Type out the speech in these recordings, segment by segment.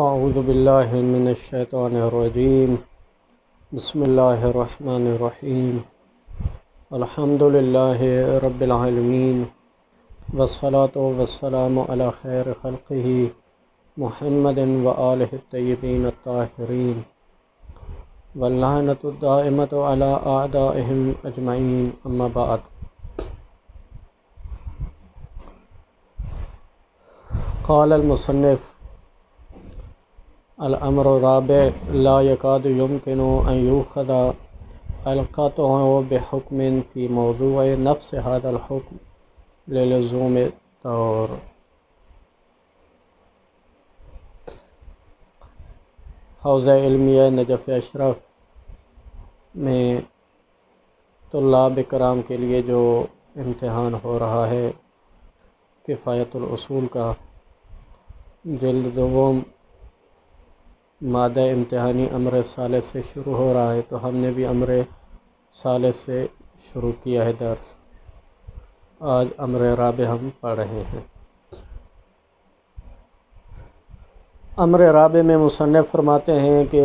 اعوذ باللہ من الشیطان الرجیم بسم اللہ الرحمن الرحیم الحمد للہ رب العالمین والصلاة والسلام علی خیر خلقہ محمد وآلہ الطیبین الطاہرین واللعنۃ الدائمۃ علی اعدائہم اجمعین اما بعد۔ قال المصنف الامر الرابع لا يكاد يمكن ان يؤخذ القطع بحكم في موضوع نفس هذا الحكم للزوم الدور۔ حوزہ علمیہ نجف اشرف میں طلاب کرام کے لیے جو امتحان ہو رہا ہے کفایت الاصول کا، جلد دوم، مادہ امتحانی امر ثالث سے شروع ہو رہا ہے، تو ہم نے بھی امر ثالث سے شروع کیا ہے درس۔ آج امر رابع ہم پڑھ رہے ہیں۔ امر رابع میں مصنف فرماتے ہیں کہ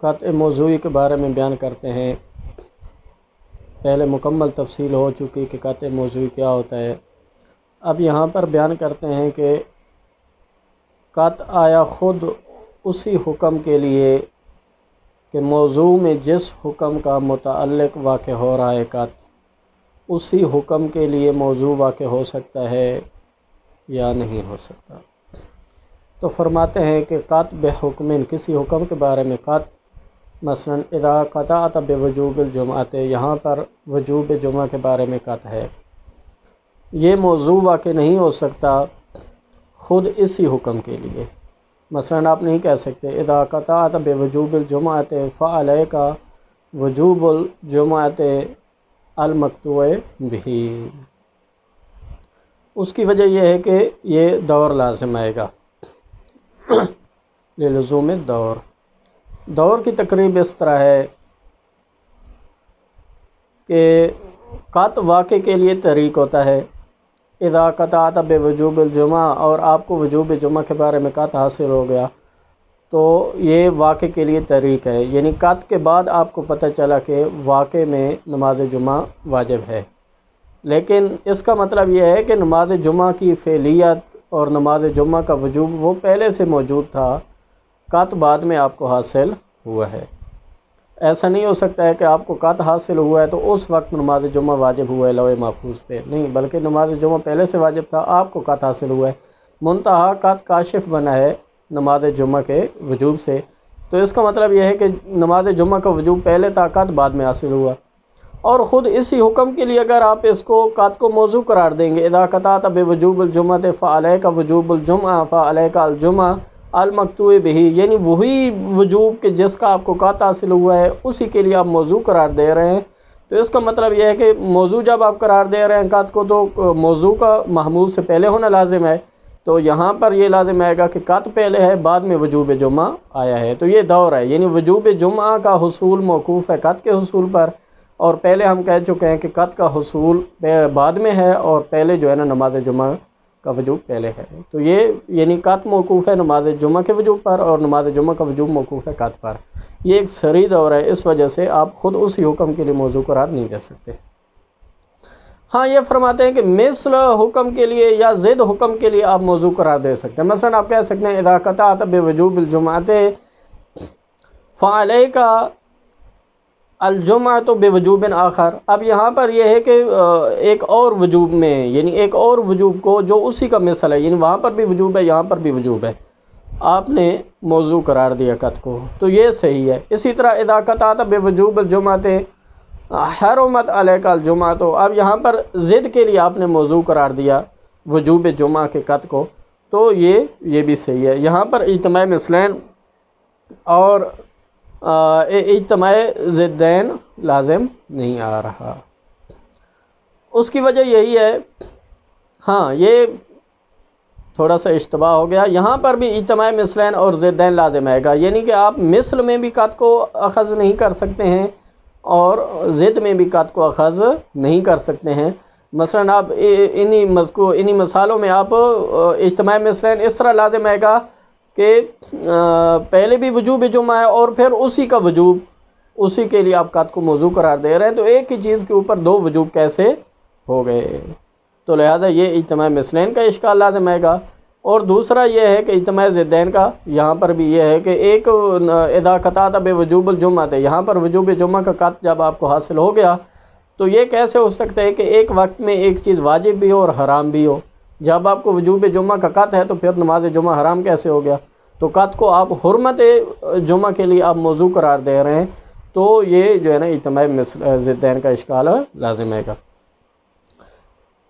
قطع موضوعی کے بارے میں بیان کرتے ہیں۔ پہلے مکمل تفصیل ہو چکی کہ قطع موضوعی کیا ہوتا ہے۔ اب یہاں پر بیان کرتے ہیں کہ قطع آیا خود اسی حکم کے لیے کہ موضوع میں جس حکم کا متعلق واقع ہو رہا ہے قطع، اسی حکم کے لیے موضوع واقع ہو سکتا ہے یا نہیں ہو سکتا۔ تو فرماتے ہیں کہ قطع بحکم، کسی حکم کے بارے میں قطع، مثلا اذا قطعت بوجوب الجمعۃ، یہاں پر وجوب جمعہ کے بارے میں قطع ہے، یہ موضوع واقع نہیں ہو سکتا خود اسی حکم کے لیے۔ مثلا آپ نہیں کہہ سکتے اذا قطعت بوجوب الجمعۃ فعلیک وجوب الجمعۃ المقطوع بہ۔ اس کی وجہ یہ ہے کہ یہ دور لازم آئے گا للزوم الدور۔ دور کی تقریب اس طرح ہے کہ قطع واقع کے لیے طریق ہوتا ہے، اذا قطعت بوجوب الجمعہ، اور آپ کو وجوب جمعہ کے بارے میں قطع حاصل ہو گیا تو یہ واقع کے لیے طریق ہے، یعنی قطع کے بعد آپ کو پتہ چلا کہ واقع میں نماز جمعہ واجب ہے، لیکن اس کا مطلب یہ ہے کہ نماز جمعہ کی فعلیت اور نماز جمعہ کا وجوب وہ پہلے سے موجود تھا، قطع بعد میں آپ کو حاصل ہوا ہے۔ ایسا نہیں ہو سکتا ہے کہ آپ کو قطع حاصل ہوا ہے تو اس وقت نماز جمعہ واجب ہوا ہے لوح محفوظ پہ، نہیں، بلکہ نماز جمعہ پہلے سے واجب تھا، آپ کو قطع حاصل ہوا ہے، منتہا قطع کاشف بنا ہے نماز جمعہ کے وجوب سے۔ تو اس کا مطلب یہ ہے کہ نماز جمعہ کا وجوب پہلے تھا، قطع بعد میں حاصل ہوا۔ اور خود اسی حکم کے لیے اگر آپ اس کو قطع کو موضوع قرار دیں گے، اذا قطعت بوجوب الجمعۃ فعلیک وجوب الجمعہ فعلیک الجمعہ المقطوع بہ، یعنی وہی وجوب کہ جس کا آپ کو قطع حاصل ہوا ہے اسی کے لیے آپ موضوع قرار دے رہے ہیں۔ تو اس کا مطلب یہ ہے کہ موضوع جب آپ قرار دے رہے ہیں قطع کو، تو موضوع کا محمول سے پہلے ہونا لازم ہے، تو یہاں پر یہ لازم آئے گا کہ قطع پہلے ہے، بعد میں وجوب جمعہ آیا ہے، تو یہ دور ہے، یعنی وجوب جمعہ کا حصول موقوف ہے قطع کے حصول پر، اور پہلے ہم کہہ چکے ہیں کہ قطع کا حصول بعد میں ہے، اور پہلے جو ہے نا نماز جمعہ کا وجوب پہلے ہے۔ تو یہ یعنی قطع موقوف ہے نماز جمعہ کے وجوب پر، اور نماز جمعہ کا وجوب موقوف ہے قطع پر۔ یہ ایک سری دور ہے، اس وجہ سے آپ خود اسی حکم کے لیے موضوع قرار نہیں دے سکتے۔ ہاں، یہ فرماتے ہیں کہ مثل حکم کے لیے یا ضد حکم کے لیے آپ موضوع قرار دے سکتے ہیں۔ مثلا آپ کہہ سکتے ہیں اذا قطعت بوجوب الجمعۃ فعلیک الجمعۃ بوجوب آخر۔ اب یہاں پر یہ ہے کہ ایک اور وجوب میں، یعنی ایک اور وجوب کو جو اسی کا مثل ہے، یعنی وہاں پر بھی وجوب ہے یہاں پر بھی وجوب ہے، آپ نے موضوع قرار دیا قطع کو، تو یہ صحیح ہے۔ اسی طرح اذا قطعت بوجوب الجمعۃ حرمت علیک الجمعۃ، تو اب یہاں پر ضد کے لیے آپ نے موضوع قرار دیا وجوب جمعہ کے قطع کو، تو یہ بھی صحیح ہے۔ یہاں پر اجتماع مثلین اور اجتماع ضدین لازم نہیں آ رہا۔ اس کی وجہ یہی ہے، ہاں یہ تھوڑا سا اشتباہ ہو گیا، یہاں پر بھی اجتماع مثلین اور ضدین لازم آئے گا، یعنی کہ آپ مثل میں بھی قطع کو اخذ نہیں کر سکتے ہیں اور ضد میں بھی قطع کو اخذ نہیں کر سکتے ہیں، مثلاً آپ انہی مثالوں میں آپ اجتماع مثلین اس طرح لازم آئے گا کہ پہلے بھی وجوب جمعہ ہے اور پھر اسی کا وجوب، اسی کے لیے آپ قط کو موضوع قرار دے رہے ہیں، تو ایک ہی چیز کے اوپر دو وجوب کیسے ہو گئے؟ تو لہٰذا یہ اجتماع مثلین کا اشکال لازم آئے گا۔ اور دوسرا یہ ہے کہ اجتماع ضدین کا یہاں پر بھی یہ ہے کہ ایک اذا قطعت بوجوب الجمعہ ہے، یہاں پر وجوب جمعہ کا قط جب آپ کو حاصل ہو گیا تو یہ کیسے ہو سکتا ہے کہ ایک وقت میں ایک چیز واجب بھی ہو اور حرام بھی ہو؟ جب آپ کو وجوب جمعہ کا قط ہے تو پھر نماز جمعہ حرام کیسے ہو گیا؟ تو قط کو آپ حرمت جمعہ کے لیے آپ موضوع قرار دے رہے ہیں، تو یہ جو ہے نا اجتماع ضدین کا اشکال لازم ہے گا۔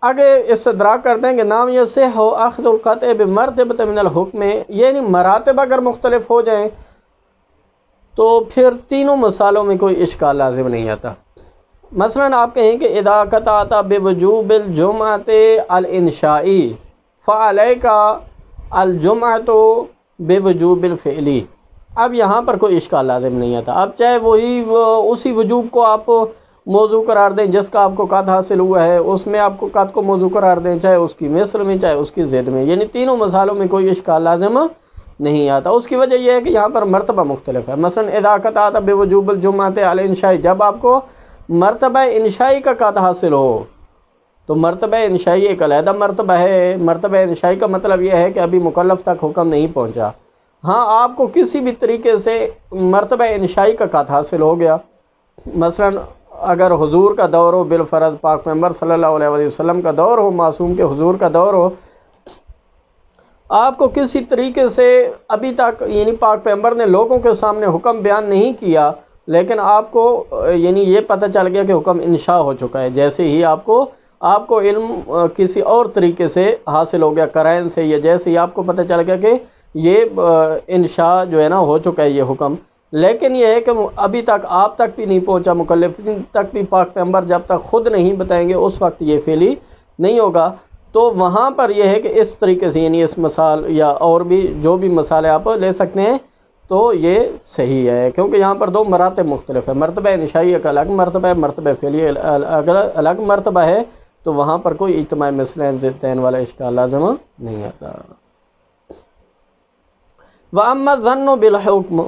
آگے استدراک کرتے ہیں کہ نام یصح اخذ القطع بمرتبۃ من الحکم، یعنی مراتب اگر مختلف ہو جائیں تو پھر تینوں مسالوں میں کوئی اشکال لازم نہیں آتا۔ مثلاً آپ کہیں کہ اذا قطعت بوجوب الجمعۃ الانشائی فعلیک الجمعۃ بوجوب الفعلی، اب یہاں پر کوئی اشکال لازم نہیں آتا۔ اب چاہے اسی وجوب کو آپ موضوع قرار دیں جس کا آپ کو قط حاصل ہوا ہے، اس میں آپ کو قط کو موضوع قرار دیں، چاہے اس کی مثل میں چاہے اس کی ضد میں، یعنی تینوں مسالوں میں کوئی اشکال لازم نہیں آتا۔ اس کی وجہ یہ ہے کہ یہاں پر مرتبہ مختلف ہے۔ مثلاً اذا قطعت بوجوب الجمعۃ الانشائی، جب آپ کو مرتبہ انشائی کا قط حاصل ہو تو مرتبہ انشائی ایک علیحدہ مرتبہ ہے۔ مرتبہ انشائی کا مطلب یہ ہے کہ ابھی مکلف تک حکم نہیں پہنچا، ہاں آپ کو کسی بھی طریقے سے مرتبہ انشائی کا قط حاصل ہو گیا۔ مثلاً اگر حضور کا دور ہو، بالفرض پاک پیغمبر صلی اللہ علیہ وسلم کا دور ہو، معصوم کے حضور کا دور ہو، آپ کو کسی طریقے سے ابھی تک یعنی پاک پیغمبر نے لوگوں کے سامنے حکم بیان نہیں کیا، لیکن آپ کو یعنی یہ پتہ چل گیا کہ حکم انشاء ہو چکا ہے، جیسے ہی آپ کو علم کسی اور طریقے سے حاصل ہو گیا قرائن سے، یا جیسے ہی آپ کو پتہ چل گیا کہ یہ انشاء جو ہے نا ہو چکا ہے یہ حکم، لیکن یہ ہے کہ ابھی تک آپ تک بھی نہیں پہنچا، مکلفین تک بھی پاک پیغمبر جب تک خود نہیں بتائیں گے اس وقت یہ فعلی نہیں ہوگا، تو وہاں پر یہ ہے کہ اس طریقے سے یعنی اس مثال یا اور بھی جو بھی مثالیں آپ لے سکتے ہیں تو یہ صحیح ہے، کیونکہ یہاں پر دو مراتب مختلف ہے، مرتبہ انشائی ایک الگ مرتبہ ہے، مرتبہ فعلی الگ مرتبہ ہے، تو وہاں پر کوئی اجتماع مثلین ضدین والا اشکال لازم نہیں آتا۔ وَأَمَّا الظَّنُّ بِالْحُكْمِ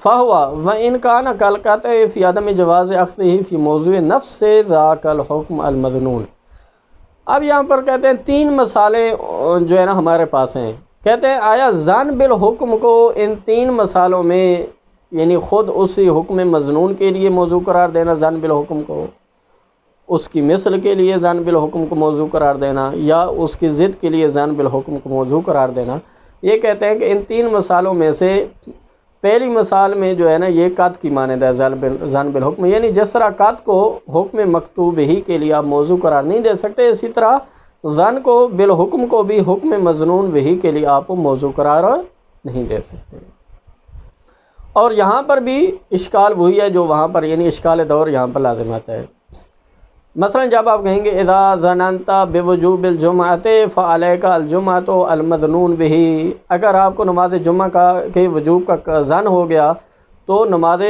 فَهُوَ وَإِنْ كَانَ كَالْقَطْعِ فِي عَدَمِ جَوَازِ أَخْذِهِ فِي مَوْضِعِ نَفْسِ ذَاكَ الْحُكْمِ الْمَظْنُونِ۔ اب یہاں پر کہتے ہیں تین مسالے جو ہے نا ہمارے پاس ہیں، کہتے ہیں آیا ظن بالحکم کو ان تین مسالوں میں یعنی خود اسی حکم مظنون کے لیے موضوع قرار دینا ظن بالحکم کو، اس کی مثل کے لیے ظن بالحکم کو موضوع قرار دینا، یا اس کی ضد کے لیے ظن بالحکم کو موضوع قرار دینا، یہ کہتے ہیں کہ ان تین مثالوں میں سے پہلی مثال میں جو ہے نا یہ قط کی مانند ہے ظن بالحکم، یعنی جس طرح قط کو حکم مکتوب ہی کے لیے آپ موضوع قرار نہیں دے سکتے، اسی طرح ظن کو بالحکم کو بھی حکم مظنون بھی کے لیے آپ موضوع قرار نہیں دے سکتے۔ اور یہاں پر بھی اشکال وہی ہے جو وہاں پر یعنی اشکال دور یہاں پر لازم آتا ہے۔ مثلا جب آپ کہیں گے اذا ظننت بوجوب الجمعۃ فعلیک الجمعۃ المظنون بہ، اگر آپ کو نماز جمعہ کے وجوب کا ظن ہو گیا تو نماز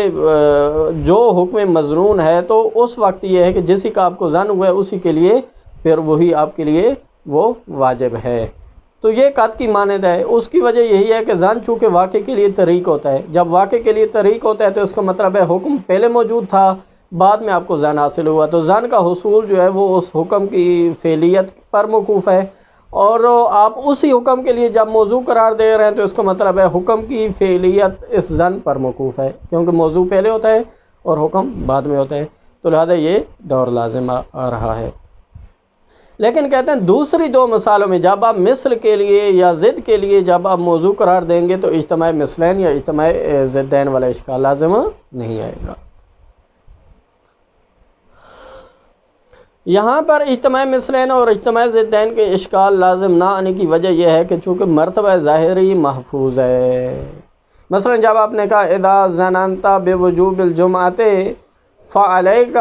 جو حکم مظنون ہے تو اس وقت یہ ہے کہ جسی کا آپ کو ظن ہوا ہے اسی کے لیے پھر وہی آپ کے لیے وہ واجب ہے، تو یہ قط کی مانند ہے۔ اس کی وجہ یہی ہے کہ ظن چونکہ واقع کے لیے طریق ہوتا ہے، جب واقع کے لیے طریق ہوتا ہے تو اس کا مطلب ہے حکم پہلے موجود تھا، بعد میں آپ کو ظن حاصل ہوا، تو ظن کا حصول جو ہے وہ اس حکم کی فعلیت پر موقوف ہے، اور آپ اسی حکم کے لیے جب موضوع قرار دے رہے ہیں تو اس کا مطلب ہے حکم کی فعلیت اس ظن پر موقوف ہے، کیونکہ موضوع پہلے ہوتا ہے اور حکم بعد میں ہوتا ہے، تو لہذا یہ دور لازم آ رہا ہے۔ لیکن کہتے ہیں دوسری دو مثالوں میں جب آپ مثل کے لیے یا ضد کے لیے جب آپ موضوع قرار دیں گے تو اجتماع مثلین یا اجتماع ضدین والا اشکال لازم نہیں آئے گا۔ یہاں پر اجتماع مثلین اور اجتماع ضدین کے اشکال لازم نہ آنے کی وجہ یہ ہے کہ چونکہ مرتبہ ظاہری محفوظ ہے۔ مثلا جب آپ نے کہا اذا ظننت بوجوب الجمعۃ فعلیک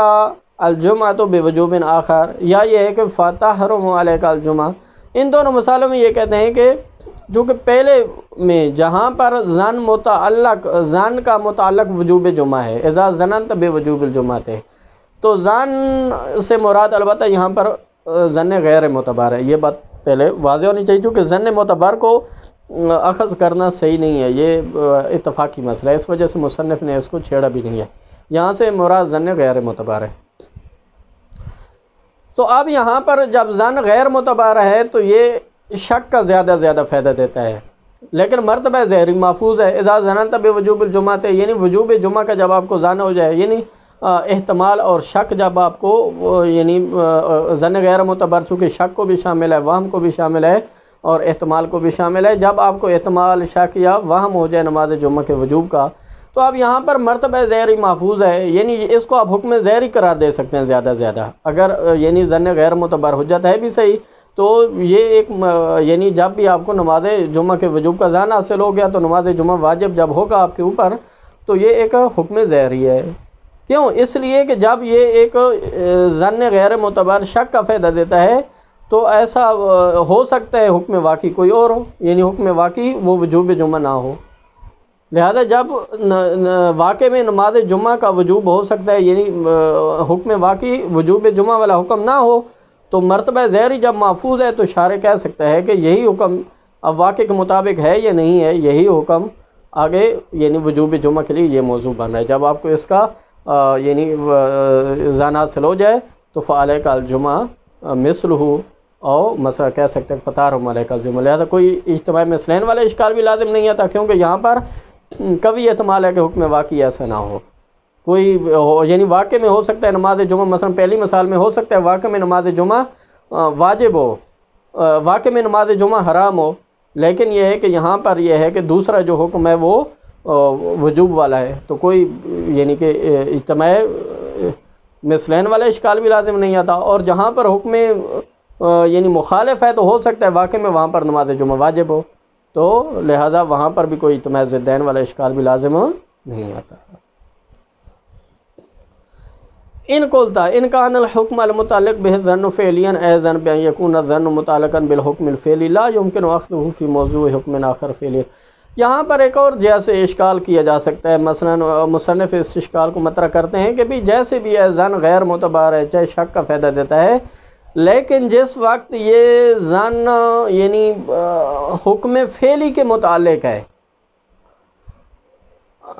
الجمعۃ بوجوب آخر، یا یہ ہے کہ فتحرم علیک الجمعہ، ان دونوں مثالوں میں یہ کہتے ہیں کہ جو کہ پہلے میں جہاں پر ظن کا متعلق وجوب جمعہ ہے، اذا ظننت بوجوب الجمعۃ، تو ظن سے مراد البتہ یہاں پر ظن غیر معتبر ہے۔ یہ بات پہلے واضح ہونی چاہیے، چونکہ ظن معتبر کو اخذ کرنا صحیح نہیں ہے، یہ اتفاقی مسئلہ ہے، اس وجہ سے مصنف نے اس کو چھیڑا بھی نہیں ہے۔ یہاں سے مراد ظن غیر معتبر ہے۔ تو اب یہاں پر جب ظن غیر معتبر ہے تو یہ شک کا زیادہ فائدہ دیتا ہے، لیکن مرتبہ ظاہری محفوظ ہے۔ اذا ظننت بوجوب الجمعہ، یعنی وجوب جمعہ کا جب آپ کو ظن ہو جائے، یعنی احتمال اور شک جب آپ کو، یعنی ظن غیر معتبر چونکہ شک کو بھی شامل ہے، وہم کو بھی شامل ہے اور احتمال کو بھی شامل ہے، جب آپ کو احتمال، شک یا وہم ہو جائے نماز جمعہ کے وجوب کا، تو اب یہاں پر مرتبہ ظاہری محفوظ ہے، یعنی اس کو آپ حکم ظاہری قرار دے سکتے ہیں زیادہ۔ اگر یعنی ظن غیر معتبر حجت ہے بھی صحیح، تو یہ ایک یعنی جب بھی آپ کو نماز جمعہ کے وجوب کا ظن حاصل ہو گیا تو نماز جمعہ واجب جب ہوگا آپ کے اوپر، تو یہ ایک حکم ظاہری ہے۔ کیوں؟ اس لیے کہ جب یہ ایک ظن غیر معتبر شک کا فائدہ دیتا ہے تو ایسا ہو سکتا ہے حکم واقعی کوئی اور ہو، یعنی حکم واقعی وہ وجوب جمعہ نہ ہو۔ لہذا جب واقع میں نماز جمعہ کا وجوب ہو سکتا ہے، یعنی حکم واقعی وجوب جمعہ والا حکم نہ ہو، تو مرتبہ ظاہری جب محفوظ ہے تو شارع کہہ سکتا ہے کہ یہی حکم اب واقع کے مطابق ہے یا نہیں ہے، یہی حکم آگے یعنی وجوب جمعہ کے لیے یہ موضوع بن رہا ہے۔ جب آپ کو اس کا یعنی ظن حاصل ہو جائے تو فعلیک الجمعہ مثلہ، اور مثلا کہہ سکتے ہیں فتحرم علیک الجمعہ۔ لہذا کوئی اجتماع مثلین والا اشکال بھی لازم نہیں آتا، کیونکہ یہاں پر کبھی احتمال ہے کہ حکم واقعی ایسا نہ ہو، کوئی یعنی واقع میں ہو سکتا ہے نماز جمعہ، مثلا پہلی مثال میں ہو سکتا ہے واقع میں نماز جمعہ واجب ہو، واقع میں نماز جمعہ حرام ہو، لیکن یہ ہے کہ یہاں پر یہ ہے کہ دوسرا جو حکم ہے وہ وجوب والا ہے، تو کوئی یعنی کہ اجتماع مثلین والا اشکال بھی لازم نہیں آتا۔ اور جہاں پر حکم یعنی مخالف ہے تو ہو سکتا ہے واقع میں وہاں پر نماز جمعہ واجب ہو، تو لہٰذا وہاں پر بھی کوئی اجتماع ضدین والا اشکال بھی لازم نہیں آتا۔ ان قلتا ان کان الحکم المتعلق به الظن فعلیا ایضا بان یکون الظن متعلقا بالحکم الفعلی لا يمكن اخذه في موضوع حکم آخر فعلی۔ یہاں پر ایک اور جیسے اشکال کیا جا سکتا ہے، مثلا مصنف اس اشکال کو مطرح کرتے ہیں کہ بھی جیسے بھی ہے ظن غیر معتبر ہے، چاہے شک کا فائدہ دیتا ہے، لیکن جس وقت یہ ظن یعنی حکم فعلی کے متعلق ہے،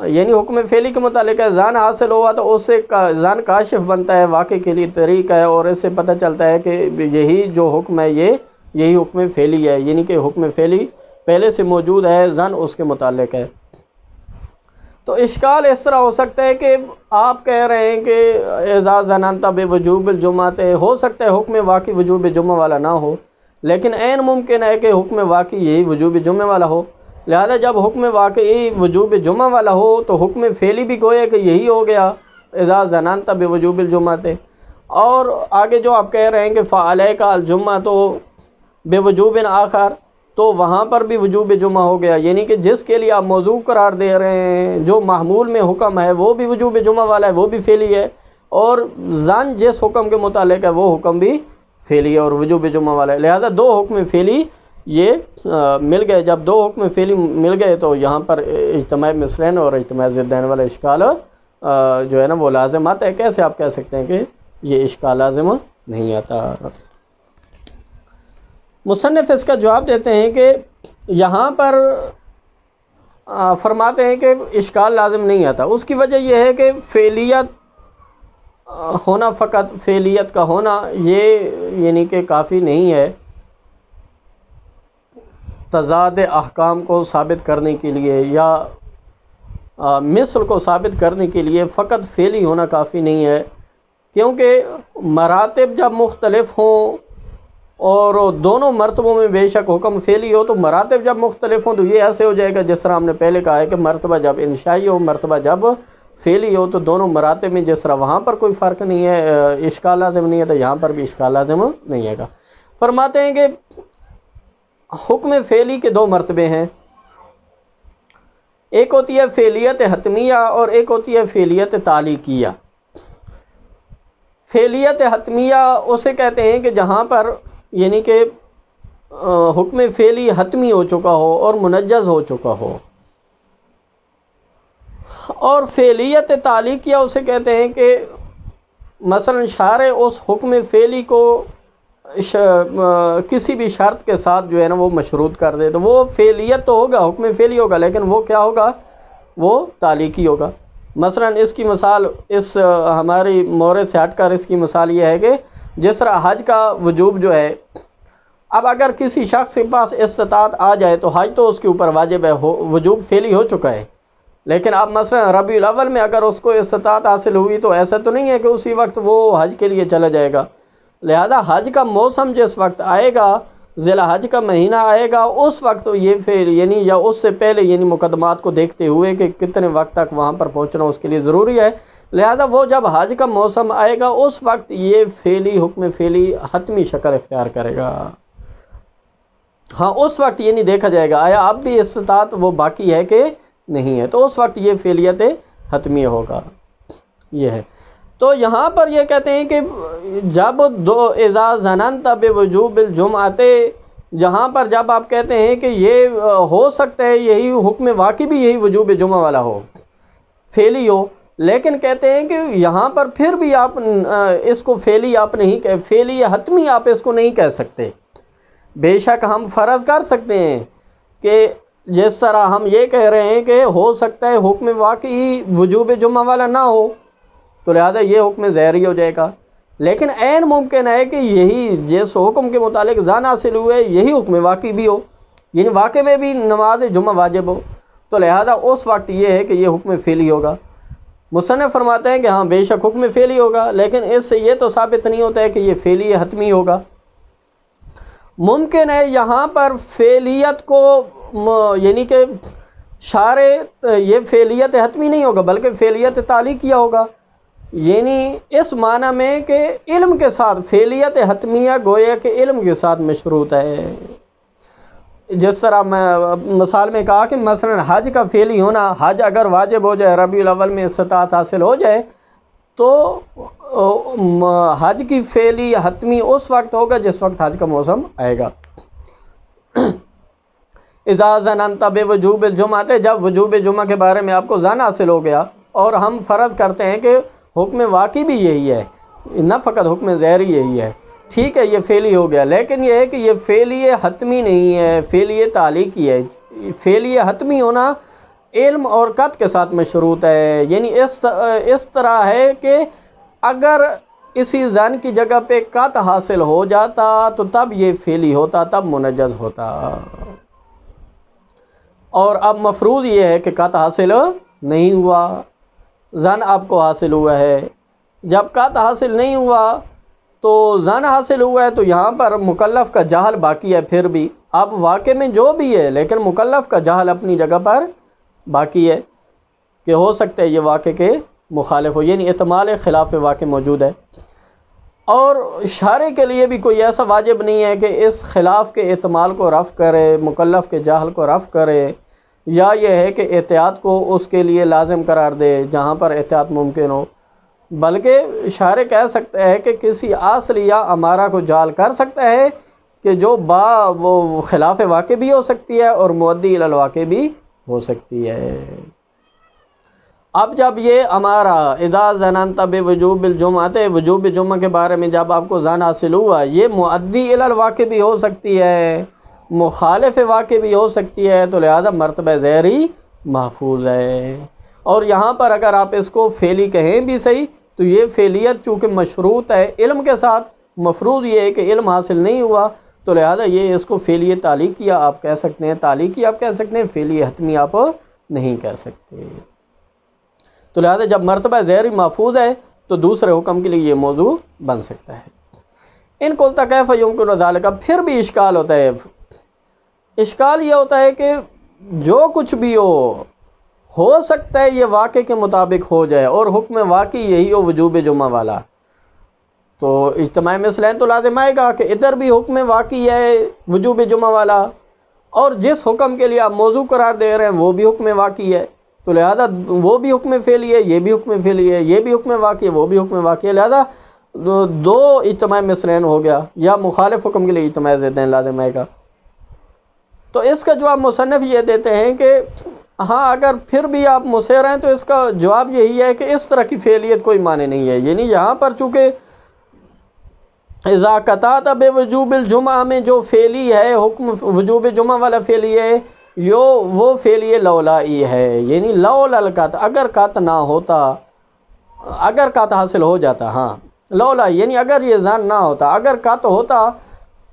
یعنی حکم فعلی کے متعلق ہے، ظن حاصل ہوا تو اس سے ظن کاشف بنتا ہے، واقع کے لیے طریق ہے، اور اس سے پتہ چلتا ہے کہ یہی جو حکم ہے یہی حکم فعلی ہے، یعنی کہ حکم فعلی پہلے سے موجود ہے، ظن اس کے متعلق ہے۔ تو اشکال اس طرح ہو سکتا ہے کہ آپ کہہ رہے ہیں کہ اذا ظننت بوجوب الجمعہ، ہو سکتا ہے حکم واقعی وجوب جمعہ والا نہ ہو، لیکن عین ممکن ہے کہ حکم واقعی یہی وجوب جمعہ والا ہو۔ لہذا جب حکم واقعی وجوب جمعہ والا ہو تو حکم فعلی بھی گویا کہ یہی ہو گیا اذا ظننت بوجوب الجمعہ۔ اور آگے جو آپ کہہ رہے ہیں کہ فعلیک الجمعہ تو بوجوب آخر، تو وہاں پر بھی وجوب جمعہ ہو گیا، یعنی کہ جس کے لیے آپ موضوع قرار دے رہے ہیں، جو محمول میں حکم ہے وہ بھی وجوب جمعہ والا ہے، وہ بھی فعلی ہے، اور ظن جس حکم کے متعلق ہے وہ حکم بھی فعلی ہے اور وجوب جمعہ والا ہے۔ لہذا دو حکم فعلی یہ مل گئے، جب دو حکم فعلی مل گئے تو یہاں پر اجتماع مثلین اور اجتماع ضدین والا اشکال جو ہے نا وہ لازم آتا ہے۔ کیسے آپ کہہ سکتے ہیں کہ یہ اشکال لازم نہیں آتا؟ مصنف اس کا جواب دیتے ہیں کہ یہاں پر فرماتے ہیں کہ اشکال لازم نہیں آتا، اس کی وجہ یہ ہے کہ فعلیت ہونا، فقط فعلیت کا ہونا یہ یعنی کہ کافی نہیں ہے تضاد احکام کو ثابت کرنے کے لیے، یا مثل کو ثابت کرنے کے لیے فقط فعلی ہونا کافی نہیں ہے، کیونکہ مراتب جب مختلف ہوں اور دونوں مرتبوں میں بے شک حکم فعلی ہو، تو مراتب جب مختلف ہوں تو یہ ایسے ہو جائے گا جس طرح ہم نے پہلے کہا ہے کہ مرتبہ جب انشائی ہو، مرتبہ جب فعلی ہو، تو دونوں مراتب میں جس طرح وہاں پر کوئی فرق نہیں ہے، اشکال لازم نہیں ہے، تو یہاں پر بھی اشکال لازم نہیں ہے گا۔ فرماتے ہیں کہ حکم فعلی کے دو مرتبے ہیں، ایک ہوتی ہے فعلیت حتمیہ اور ایک ہوتی ہے فعلیت تعلیقیہ۔ فعلیت حتمیہ اسے کہتے ہیں کہ جہاں پر یعنی کہ حکم فعلی حتمی ہو چکا ہو اور منجز ہو چکا ہو، اور فعلیت تعلیقیہ اسے کہتے ہیں کہ مثلا شارع اس حکم فعلی کو کسی بھی شرط کے ساتھ جو ہے نا وہ مشروط کر دے تو وہ فعلیت تو ہوگا، حکم فعلی ہوگا، لیکن وہ کیا ہوگا؟ وہ تعلیقی ہوگا۔ مثلا اس کی مثال اس ہماری مورد سے ہٹ کر اس کی مثال یہ ہے کہ جس طرح حج کا وجوب جو ہے، اب اگر کسی شخص کے پاس استطاعت آ جائے تو حج تو اس کے اوپر واجب ہے، وجوب فعلی ہو چکا ہے، لیکن اب مثلا ربیع الاول میں اگر اس کو استطاعت حاصل ہوئی تو ایسا تو نہیں ہے کہ اسی وقت وہ حج کے لیے چلا جائے گا۔ لہذا حج کا موسم جس وقت آئے گا، ذی الحج کا مہینہ آئے گا، اس وقت یہ فعل یعنی یا اس سے پہلے یعنی مقدمات کو دیکھتے ہوئے کہ کتنے وقت تک وہاں پر پہنچنا اس کے لیے ضروری ہے، لہذا وہ جب حج کا موسم آئے گا اس وقت یہ فعلی حکم فعلی حتمی شکل اختیار کرے گا۔ ہاں اس وقت یہ نہیں دیکھا جائے گا آیا اب بھی استطاعت وہ باقی ہے کہ نہیں ہے، تو اس وقت یہ فعلیت حتمی ہوگا۔ یہ ہے تو یہاں پر یہ کہتے ہیں کہ جب اذا ظننت بوجوب الجمعۃ، جہاں پر جب آپ کہتے ہیں کہ یہ ہو سکتا ہے یہی حکم واقعی بھی یہی وجوب جمعہ والا ہو، فعلی ہو، لیکن کہتے ہیں کہ یہاں پر پھر بھی آپ اس کو فعلی آپ نہیں فعلی حتمی آپ اس کو نہیں کہہ سکتے۔ بے شک ہم فرض کر سکتے ہیں کہ جس طرح ہم یہ کہہ رہے ہیں کہ ہو سکتا ہے حکم واقعی وجوب جمعہ والا نہ ہو تو لہذا یہ حکم ظاہری ہو جائے گا، لیکن عین ممکن ہے کہ یہی جس حکم کے متعلق ظن حاصل ہوئے یہی حکم واقعی بھی ہو، یعنی واقع میں بھی نماز جمعہ واجب ہو، تو لہذا اس وقت یہ ہے کہ یہ حکم فعلی ہوگا۔ مصنف فرماتے ہیں کہ ہاں بے شک حکم فعلی ہوگا، لیکن اس سے یہ تو ثابت نہیں ہوتا ہے کہ یہ فعلی حتمی ہوگا۔ ممکن ہے یہاں پر فعلیت کو یعنی کہ شارع یہ فعلیت حتمی نہیں ہوگا بلکہ فعلیت تعلیقیہ ہوگا، یعنی اس معنی میں کہ علم کے ساتھ فعلیت حتمیہ گویا کہ علم کے ساتھ مشروط ہے۔ جس طرح میں مثال میں کہا کہ مثلا حج کا فعلی ہونا، حج اگر واجب ہو جائے ربیع الاول میں استطاعت حاصل ہو جائے تو حج کی فعلی حتمی اس وقت ہوگا جس وقت حج کا موسم آئے گا۔ اذا ظننت بوجوب الجمعۃ، جب وجوب جمعہ کے بارے میں آپ کو ظن حاصل ہو گیا اور ہم فرض کرتے ہیں کہ حکم واقعی بھی یہی ہے، نہ فقط حکم ظاہری یہی ہے، ٹھیک ہے یہ فعلی ہو گیا، لیکن یہ ہے کہ یہ فعلی حتمی نہیں ہے، فعلی تعلیقی ہے۔ فعلی حتمی ہونا علم اور قطع کے ساتھ مشروط ہے، یعنی اس طرح ہے کہ اگر اسی ظن کی جگہ پہ قطع حاصل ہو جاتا تو تب یہ فعلی ہوتا، تب منجز ہوتا، اور اب مفروض یہ ہے کہ قطع حاصل نہیں ہوا، ظن آپ کو حاصل ہوا ہے، جب قطع حاصل نہیں ہوا تو ظن حاصل ہوا ہے تو یہاں پر مکلف کا جہل باقی ہے، پھر بھی اب واقع میں جو بھی ہے لیکن مکلف کا جہل اپنی جگہ پر باقی ہے کہ ہو سکتا ہے یہ واقع کے مخالف ہو، یعنی احتمال خلاف واقع موجود ہے، اور شارع کے لیے بھی کوئی ایسا واجب نہیں ہے کہ اس خلاف کے احتمال کو رفع کرے، مکلف کے جہل کو رفع کرے، یا یہ ہے کہ احتیاط کو اس کے لیے لازم قرار دے جہاں پر احتیاط ممکن ہو، بلکہ شارع کہہ سکتا ہے کہ کسی اصل یا امارہ کو جعل کر سکتا ہے کہ جو وہ خلاف واقع بھی ہو سکتی ہے اور مؤدی الی الواقع بھی ہو سکتی ہے۔ اب جب یہ امارہ اذا ظننت بوجوب الجمعۃ، وجوب جمعہ کے بارے میں جب آپ کو ظن حاصل ہوا، یہ مؤدی الی الواقع بھی ہو سکتی ہے، مخالف واقع بھی ہو سکتی ہے، تو لہذا مرتبہ ظاہری محفوظ ہے، اور یہاں پر اگر آپ اس کو فعلی کہیں بھی صحیح تو یہ فعلیت چونکہ مشروط ہے علم کے ساتھ، مفروض یہ ہے کہ علم حاصل نہیں ہوا تو لہذا یہ اس کو فعلی تعلیقیہ آپ کہہ سکتے ہیں، تعلیقی آپ کہہ سکتے ہیں، فعلی حتمی آپ نہیں کہہ سکتے، تو لہذا جب مرتبہ ظاہری محفوظ ہے تو دوسرے حکم کے لیے یہ موضوع بن سکتا ہے۔ ان قلت کیف یمکن ذلک، پھر بھی اشکال ہوتا ہے، اشکال یہ ہوتا ہے کہ جو کچھ بھی ہو سکتا ہے یہ واقع کے مطابق ہو جائے اور حکم واقعی یہی ہو وجوب جمعہ والا، تو اجتماع مثلین تو لازم آئے گا کہ ادھر بھی حکم واقعی ہے وجوب جمعہ والا، اور جس حکم کے لیے آپ موضوع قرار دے رہے ہیں وہ بھی حکم واقعی ہے، تو لہذا وہ بھی حکم فعلی ہے، یہ بھی حکم فعلی ہے، یہ بھی حکم واقعی ہے، وہ بھی حکم واقعی ہے، لہذا دو اجتماع مثلین ہو گیا، یا مخالف حکم کے لیے اجتماع ضدین لازم آئے گا۔ تو اس کا جواب مصنف یہ دیتے ہیں کہ ہاں اگر پھر بھی آپ مصر ہیں تو اس کا جواب یہی ہے کہ اس طرح کی فعلیت کوئی معنی نہیں ہے، یعنی یہاں پر چونکہ اذا قطعت بوجوب الجمعہ میں جو فعلی ہے حکم وجوب جمعہ والا فعلی ہے وہ فعلی لولائی ہے، یعنی لولا القطع، اگر قطع نہ ہوتا، اگر قطع حاصل ہو جاتا، ہاں لولا یعنی اگر یہ ظن نہ ہوتا، اگر قطع ہوتا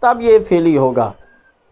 تب یہ فعلی ہوگا،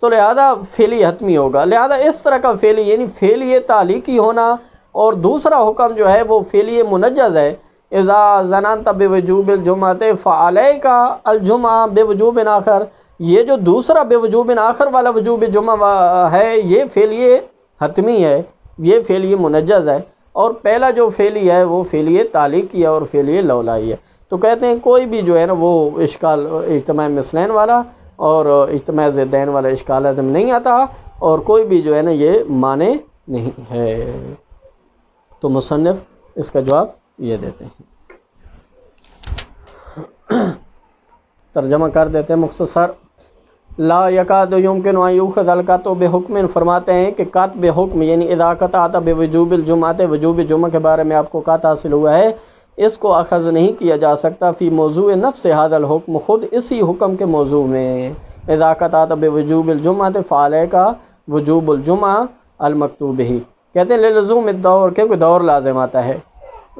تو لہذا فعلی حتمی ہوگا۔ لہذا اس طرح کا فعلی یعنی فعلی تعلیقی ہونا، اور دوسرا حکم جو ہے وہ فعلی منجز ہے، اذا ظننت بوجوب الجمعہ فعلیک الجمعہ بوجوب آخر، یہ جو دوسرا بوجوب آخر والا وجوب جمعہ ہے یہ فعلی حتمی ہے، یہ فعلی منجز ہے، اور پہلا جو فعلی ہے وہ فعلی تعلیقی ہے اور فعلی لولائی ہے۔ تو کہتے ہیں کوئی بھی جو ہے نا وہ اشکال اجتماع مثلین والا اور اجتماع ضدین والا اشکال لازم نہیں آتا، اور کوئی بھی جو ہے نا یہ معنی نہیں ہے۔ تو مصنف اس کا جواب یہ دیتے ہیں، ترجمہ کر دیتے ہیں مختصر۔ لا یکاد یمکن ان یؤخذ القطع بحکم، فرماتے ہیں کہ قطع بحکم یعنی اذا قطعت بوجوب الجمعہ، وجوب جمعہ کے بارے میں آپ کو قطع حاصل ہوا ہے، اس کو اخذ نہیں کیا جا سکتا فی موضوع نفس ھذا الحکم، خود اسی حکم کے موضوع میں، اذا قطعت بوجوب الجمعہ فعلیک وجوب الجمعہ المکتوب ہی، کہتے ہیں للزوم الدور، کیونکہ دور لازم آتا ہے،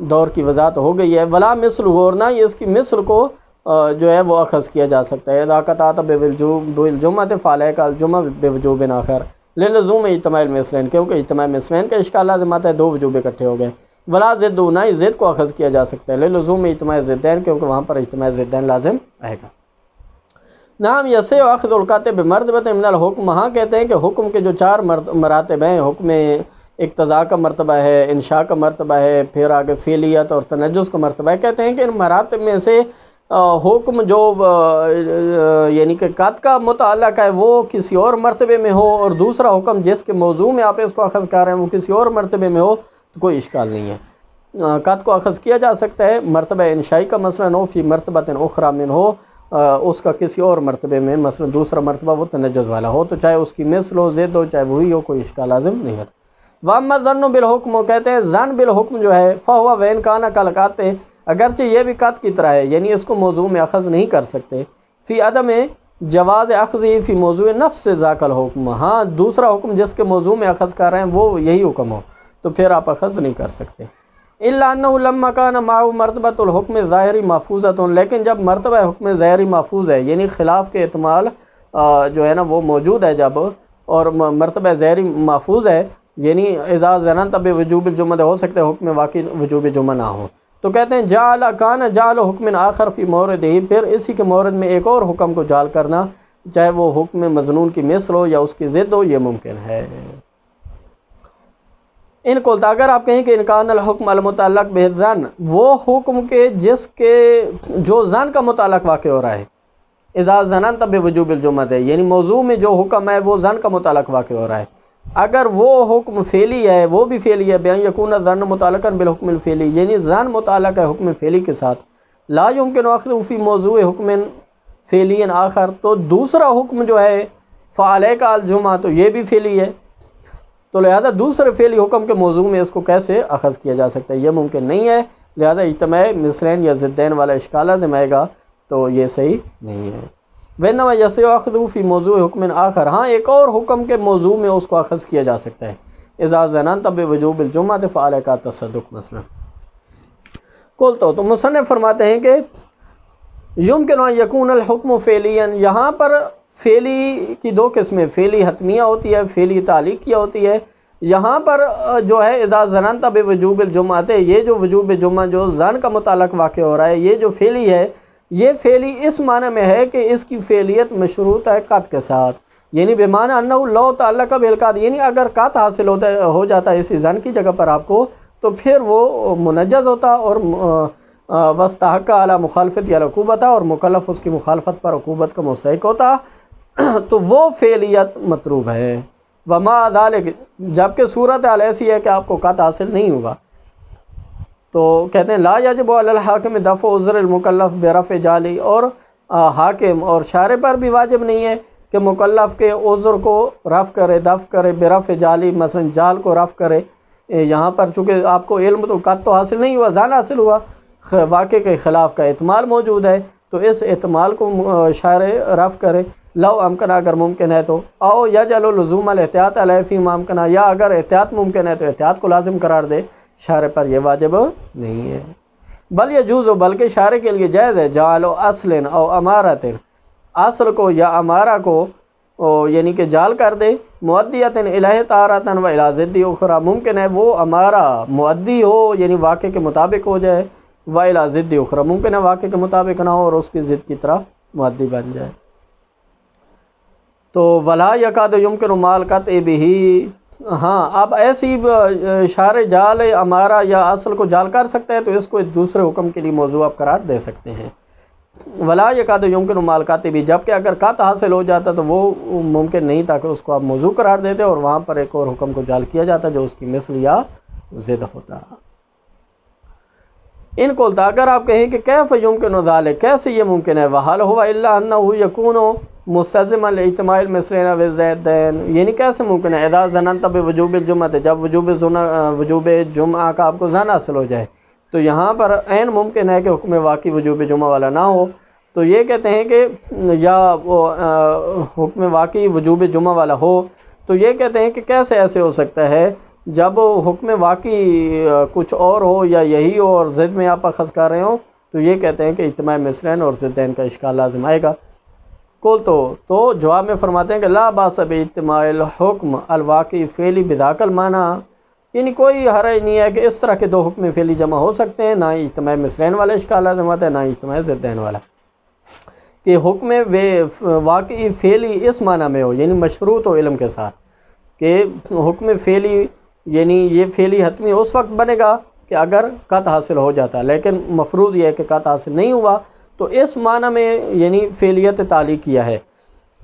دور کی وضاحت ہو گئی ہے، ولا مثل، اور نہ یہ اس کی مثل کو جو ہے وہ اخذ کیا جا سکتا ہے، اذا قطعت بوجوب الجمعہ فعلیک الجمعہ بوجوب آخر للزوم اجتماع المثلین، کیونکہ اجتماع مثلین کا اشکال لازم آتا ہے، دو وجوب اکٹھے ہو گئے، ولا ضد، نہ ہی ضد کو اخذ کیا جا سکتا ہے، للزوم اجتماع ضدین، کیونکہ وہاں پر اجتماع ضدین لازم آئے گا۔ نعم یسع اخذ القطع بمرتبۃ من الحکم، ہاں کہتے ہیں کہ حکم کے جو چار مراتب ہیں، حکم اقتضاء کا مرتبہ ہے، انشاء کا مرتبہ ہے، پھر آگے فعلیت اور تنجز کا مرتبہ ہے، کہتے ہیں کہ ان مراتب میں سے حکم جو یعنی کہ قطع کا متعلق ہے وہ کسی اور مرتبے میں ہو، اور دوسرا حکم جس کے موضوع میں آپ اس کو اخذ کر رہے ہیں وہ کسی اور مرتبے میں ہو، تو کوئی اشکال نہیں ہے، قطع کو اخذ کیا جا سکتا ہے۔ مرتبہ انشائی کا مثلا ہو فی مرتبۃ اخری من ہو، اس کا کسی اور مرتبے میں، مثلا دوسرا مرتبہ وہ تنجز والا ہو، تو چاہے اس کی مثل ہو، ضد ہو، چاہے وہی ہو، کوئی اشکال لازم نہیں ہے۔ واما الظن بالحکم، کہتے ہیں ظن بالحکم جو ہے فہو وین کان کالقطع، اگرچہ یہ بھی قطع کی طرح ہے، یعنی اس کو موضوع میں اخذ نہیں کر سکتے، فی عدم جواز اخذی فی موضوع نفس ذاک الحکم، ہاں دوسرا حکم جس کے موضوع میں اخذ کر رہے ہیں وہ یہی حکم ہو تو پھر آپ اخذ نہیں کر سکتے۔ الا انہ لما کان معه مرتبۃ الحکم الظاہری محفوظۃ، لیکن جب مرتبہ حکم ظاہری محفوظ ہے، یعنی خلاف کے احتمال جو ہے نا وہ موجود ہے جب، اور مرتبہ ظاہری محفوظ ہے، یعنی اذا ظننت بوجوب الجمعہ، ہو سکتا ہے حکم واقعی وجوب جمعہ نہ ہو، تو کہتے ہیں جعل کان جعل حکم آخر فی مورد ہی، پھر اسی کے مورد میں ایک اور حکم کو جعل کرنا، چاہے وہ حکم مظنون کی مثل ہو یا اس کی ضد ہو، یہ ممکن ہے۔ ان کو اگر آپ کہیں کہ انکان الحکم المتعلق بالظن، وہ حکم کے جس کے جو ظن کا متعلق واقع ہو رہا ہے، اذا ظننت بوجوب الجمعہ ہے، یعنی موضوع میں جو حکم ہے وہ ظن کا متعلق واقع ہو رہا ہے، اگر وہ حکم فعلی ہے، وہ بھی فعلی ہے، بیان یکون الظن متعلقا بالحکم الفعلی، یعنی ظن متعلق ہے حکم فعلی کے ساتھ، لا یمکن اخذ فی موضوع حکم فعلی آخر، تو دوسرا حکم جو ہے فعلیک الجمعہ، تو یہ بھی فعلی ہے، تو لہذا دوسرے فعلی حکم کے موضوع میں اس کو کیسے اخذ کیا جا سکتا ہے، یہ ممکن نہیں ہے، لہذا اجتماع مثلین یا ضدین والا اشکال لازم آئے گا، تو یہ صحیح نہیں ہے۔ وَإِنَّمَا يَصِحُ أَخْذُهُ فِي موضوع حکم آخر، ہاں ایک اور حکم کے موضوع میں اس کو اخذ کیا جا سکتا ہے، اذا ظننت بوجوب الجمعہ فعلیک التصدق مثلا۔ تو مصنف فرماتے ہیں کہ یمکن ان یکون الحکم فعلیا، یہاں پر فعلی کی دو قسمیں، فعلی حتمیہ ہوتی ہے، فعلی تعلیقیہ ہوتی ہے، یہاں پر جو ہے اذا ظننت بوجوب الجمعہ، یہ جو وجوب جمعہ جو ظن کا متعلق واقع ہو رہا ہے، یہ جو فعلی ہے، یہ فعلی اس معنی میں ہے کہ اس کی فعلیت مشروط ہے قطع کے ساتھ، یعنی بمعنی انہ لو تعلق بالقطع، یعنی اگر قطع حاصل ہو جاتا ہے اسی ظن کی جگہ پر آپ کو، تو پھر وہ منجز ہوتا اور واستحق علی مخالفت یا عقوبت، اور مکلف اس کی مخالفت پر عقوبت کا مستحق ہوتا، تو وہ فعلیت مطلوب ہے۔ وما ذالک، جبکہ صورت حال ایسی ہے کہ آپ کو قطع حاصل نہیں ہوگا، تو کہتے ہیں لا یجب علی الحاکم دفع عذر المکلف برفع جعلی، اور حاکم اور شارع پر بھی واجب نہیں ہے کہ مکلف کے عذر کو رفع کرے، دفع کرے، برفع جعلی، مثلا جعل کو رفع کرے، یہاں پر چونکہ آپ کو علم تو قطع تو حاصل نہیں ہوا، ظن حاصل ہوا، واقع کے خلاف کا احتمال موجود ہے، تو اس احتمال کو شاعر رفع کرے، لو امکنہ اگر ممکن ہے تو، او یجعل لزوم الاحتیاط علیہ فی ما امکنہ، یا اگر احتیاط ممکن ہے تو احتیاط کو لازم قرار دے، شاعر پر یہ واجب نہیں ہے۔ بل یجوز، بلکہ شاعر کے لیے جائز ہے، جعل اصل او امارت، اصل کو یا امارہ کو یعنی کہ جعل کر دے، مؤدیۃ الیہ تارۃ و الی ضد اخری، ممکن ہے وہ امارہ مؤدی ہو یعنی واقع کے مطابق ہو جائے، و الی ضد اخری، ممکن ہے واقع کے مطابق نہ ہو اور اس کی ضد کی طرف مؤدی بن جائے۔ تو ولا یکاد یمکن مع القطع بہ، ہاں اب ایسی شاعر جعل امارہ یا اصل کو جعل کر سکتا ہے تو اس کو ایک دوسرے حکم کے لیے موضوع آپ قرار دے سکتے ہیں۔ ولا یکاد یمکن مع القطع بہ، جبکہ اگر قطع حاصل ہو جاتا تو وہ ممکن نہیں تھا کہ اس کو آپ موضوع قرار دیتے اور وہاں پر ایک اور حکم کو جعل کیا جاتا جو اس کی مثل یا ضد ہوتا۔ ان کو اگر آپ کہیں کہ کیف یمکن ذلک، کیسے یہ ممکن ہے، وحل ہوا الا انہ یکون مستلزما لاجتماع المثلین والضدین، یعنی کیسے ممکن ہے، اذا ظننت بوجوب الجمعہ، جب وجوب جمعہ کا آپ کو ظن حاصل ہو جائے، تو یہاں پر عین ممکن ہے کہ حکم واقعی وجوب جمعہ والا نہ ہو، تو یہ کہتے ہیں کہ یا حکم واقعی وجوب جمعہ والا ہو، تو یہ کہتے ہیں کہ کیسے ایسے ہو سکتا ہے جب حکم واقعی کچھ اور ہو یا یہی ہو اور ضد میں آپ اخذ کر رہے ہوں، تو یہ کہتے ہیں کہ اجتماع مثلین اور ضدین کا اشکال لازم آئے گا۔ تو جواب میں فرماتے ہیں کہ لا باس باجتماع الحکم الواقعی فعلی بذاک المعنی، یعنی کوئی حرج نہیں ہے کہ اس طرح کے دو حکم فعلی جمع ہو سکتے ہیں، نہ ہی اجتماع مثلین والا اشکال لازم آتا ہے نہ ہی اجتماع ضدین والا، کہ حکم واقعی فعلی اس معنی میں ہو، یعنی مشروط ہو علم کے ساتھ، کہ حکم فعلی یعنی یہ فعلی حتمی اس وقت بنے گا کہ اگر قطع حاصل ہو جاتا، لیکن مفروض یہ ہے کہ قطع حاصل نہیں ہوا، تو اس معنی میں یعنی فعلیت تعلیق کیا ہے،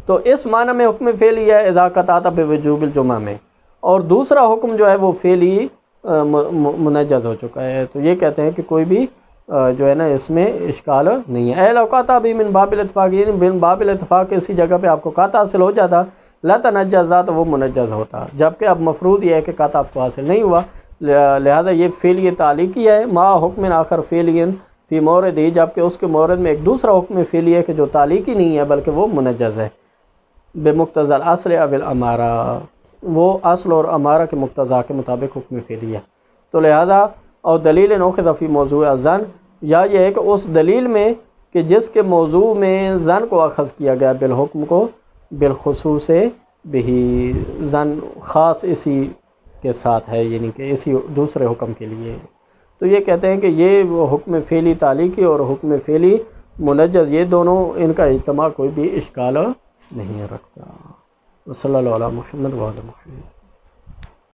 تو اس معنی میں حکم فعلی ہے اذا قطعت بوجوب الجمعہ میں، اور دوسرا حکم جو ہے وہ فعلی منجز ہو چکا ہے، تو یہ کہتے ہیں کہ کوئی بھی جو ہے نا اس میں اشکال نہیں ہے۔ لو قطع بھی من باب الاتفاق، یعنی من باب الاتفاق اسی جگہ پہ آپ کو قطع حاصل ہو جاتا لتنجزا، تو وہ منجز ہوتا، جبکہ اب مفروض یہ ہے کہ قطع آپ کو حاصل نہیں ہوا، لہذا یہ فعلی تعلیقی ہے، ما حکم آخر فعلی فی مورد ہی، جبکہ اس کے مورد میں ایک دوسرا حکم فعلی ہے کہ جو تعلیقی نہیں ہے بلکہ وہ منجز ہے، بمقتضی الاصل او الامارہ، وہ اصل اور امارہ کے مقتضا کے مطابق حکم فعلی ہے۔ تو لہذا اور دلیل اخذ فی موضوع الظن، یا یہ ہے کہ اس دلیل میں کہ جس کے موضوع میں ظن کو اخذ کیا گیا بالحکم کو بالخصوص بہی، ظن خاص اسی کے ساتھ ہے، یعنی کہ اسی دوسرے حکم کے لیے، تو یہ کہتے ہیں کہ یہ حکم فعلی تعلیقی اور حکم فعلی منجز، یہ دونوں ان کا اجتماع کوئی بھی اشکال نہیں رکھتا۔ صلی اللہ علیہ محمد و علیہ محمد۔